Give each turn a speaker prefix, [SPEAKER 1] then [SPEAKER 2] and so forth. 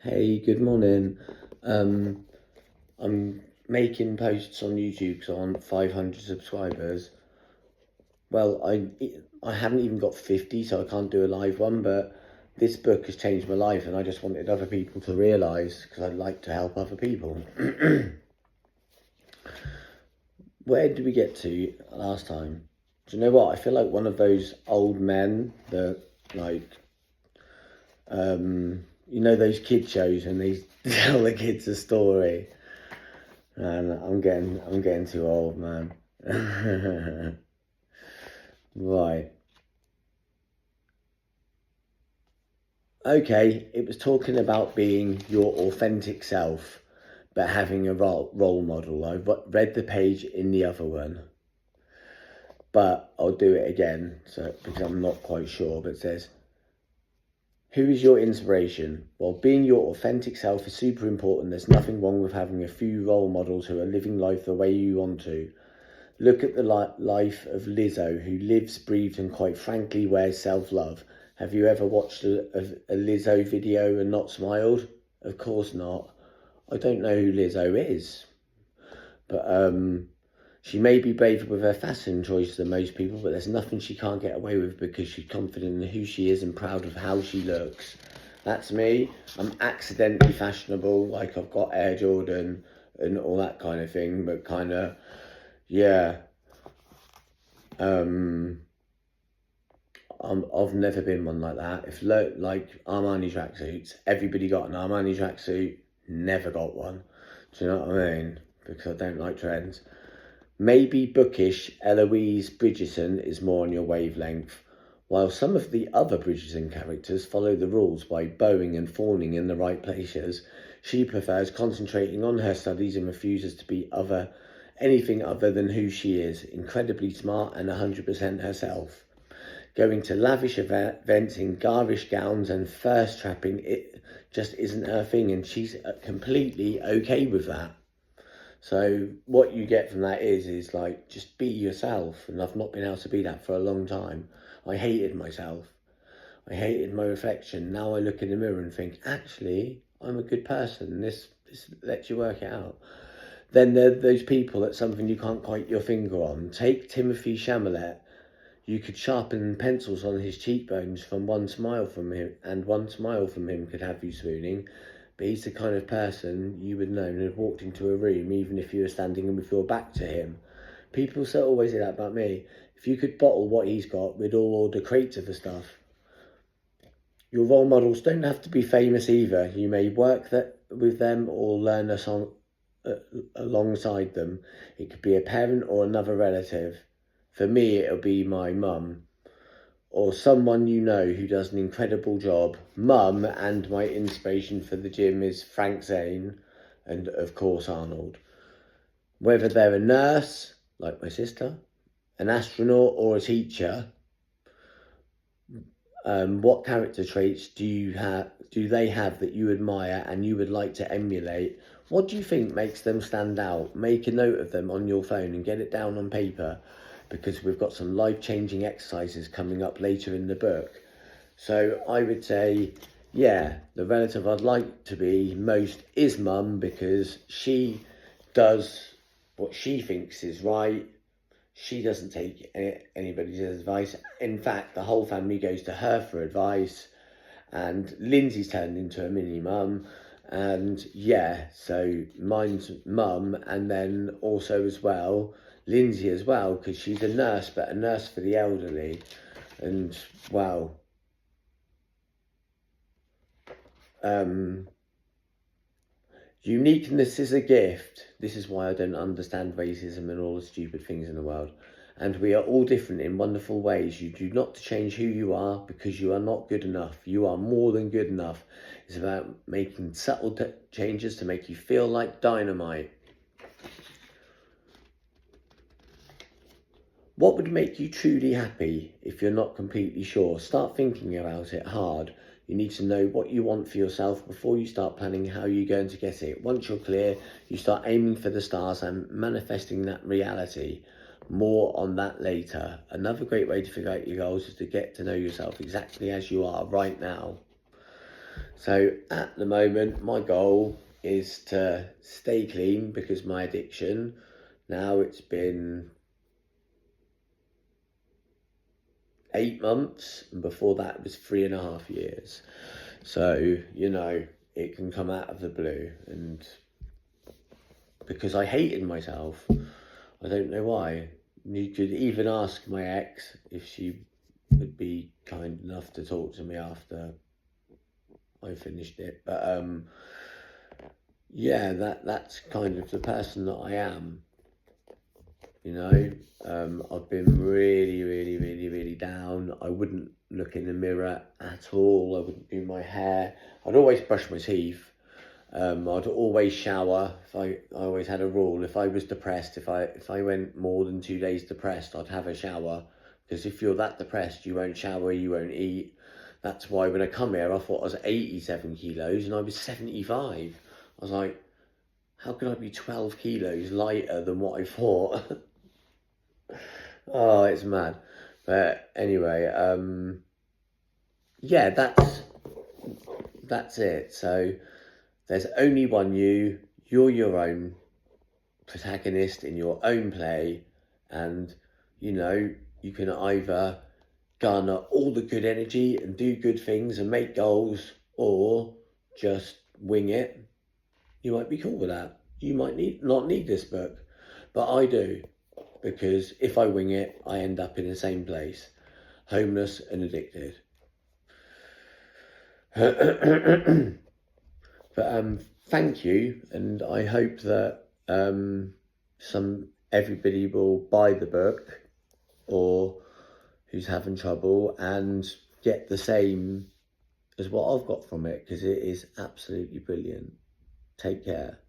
[SPEAKER 1] Hey, good morning. Um, I'm making posts on YouTube because I want 500 subscribers. Well, I haven't even got 50, so I can't do a live one, but this book has changed my life, and I just wanted other people to realise because I'd like to help other people. Where did we get to last time? Do you know what? I feel like one of those old men that, like, those kid shows and they tell the kids a story. And I'm getting too old, man. Right. Okay, it was talking about being your authentic self, but having a role model. I read the page in the other one, but I'll do it again because I'm not quite sure. But it says, who is your inspiration? Well, being your authentic self is super important. There's nothing wrong with having a few role models who are living life the way you want to. Look at the life of Lizzo, who lives, breathes, and quite frankly wears self-love. Have you ever watched a Lizzo video and not smiled? Of course not. I don't know who Lizzo is, but she may be braver with her fashion choice than most people, but there's nothing she can't get away with because she's confident in who she is and proud of how she looks. That's me. I'm accidentally fashionable, like I've got Air Jordan and all that kind of thing, but kind of, yeah. I've never been one like that. If like Armani tracksuits, everybody got an Armani tracksuit, never got one. Do you know what I mean? Because I don't like trends. Maybe bookish Eloise Bridgerton is more on your wavelength, while some of the other Bridgerton characters follow the rules by bowing and fawning in the right places. She prefers concentrating on her studies and refuses to be anything other than who she is, incredibly smart and 100% herself. Going to lavish events in garish gowns and thirst trapping, it just isn't her thing, and she's completely okay with that. So what you get from that is like, just be yourself, and I've not been able to be that for a long time. I hated myself. I hated my reflection. Now I look in the mirror and think, actually, I'm a good person. This lets you work it out. Then there are those people that's something you can't quite your finger on. Take Timothy Chalamet. You could sharpen pencils on his cheekbones from one smile from him, and one smile from him could have you swooning. But he's the kind of person you would know and had walked into a room, even if you were standing with your back to him. People always say that about me. If you could bottle what he's got, we'd all order crates of the stuff. Your role models don't have to be famous either. You may work with them or learn a song alongside them. It could be a parent or another relative. For me, it'll be my mum or someone you know who does an incredible job. Mum, and my inspiration for the gym is Frank Zane and, of course, Arnold. Whether they're a nurse, like my sister, an astronaut, or a teacher, what character traits do they have that you admire and you would like to emulate? What do you think makes them stand out? Make a note of them on your phone and get it down on paper, because we've got some life-changing exercises coming up later in the book. So I would say, yeah, the relative I'd like to be most is Mum, because she does what she thinks is right. She doesn't take anybody's advice. In fact, the whole family goes to her for advice. And Lindsay's turned into a mini mum. And yeah, so mine's Mum, and then also as well, Lindsay as well, because she's a nurse, but a nurse for the elderly. And wow. Uniqueness is a gift. This is why I don't understand racism and all the stupid things in the world. And we are all different in wonderful ways. You do not change who you are because you are not good enough. You are more than good enough. It's about making subtle changes to make you feel like dynamite. What would make you truly happy? If you're not completely sure, start thinking about it hard. You need to know what you want for yourself before you start planning how you're going to get it. Once you're clear, you start aiming for the stars and manifesting that reality. More on that later. Another great way to figure out your goals is to get to know yourself exactly as you are right now. So at the moment, my goal is to stay clean because my addiction, now it's been 8 months, and before that it was 3.5 years. So, you know, it can come out of the blue, and because I hated myself, I don't know why. You could even ask my ex if she would be kind enough to talk to me after I finished it. But yeah, that's kind of the person that I am. You know, I've been really down. I wouldn't look in the mirror at all. I wouldn't do my hair. I'd always brush my teeth. I'd always shower. I always had a rule. If I was depressed, if I went more than 2 days depressed, I'd have a shower. Because if you're that depressed, you won't shower, you won't eat. That's why when I come here, I thought I was 87 kilos and I was 75. I was like, how can I be 12 kilos lighter than what I thought? Oh, it's mad. But anyway, yeah, that's it. So there's only one you. You're your own protagonist in your own play, and you know, you can either garner all the good energy and do good things and make goals, or just wing it. You might be cool with that. You might not need this book, but I do, because if I wing it, I end up in the same place, homeless and addicted. But thank you, and I hope that everybody will buy the book, or who's having trouble, and get the same as what I've got from it, because it is absolutely brilliant. Take care.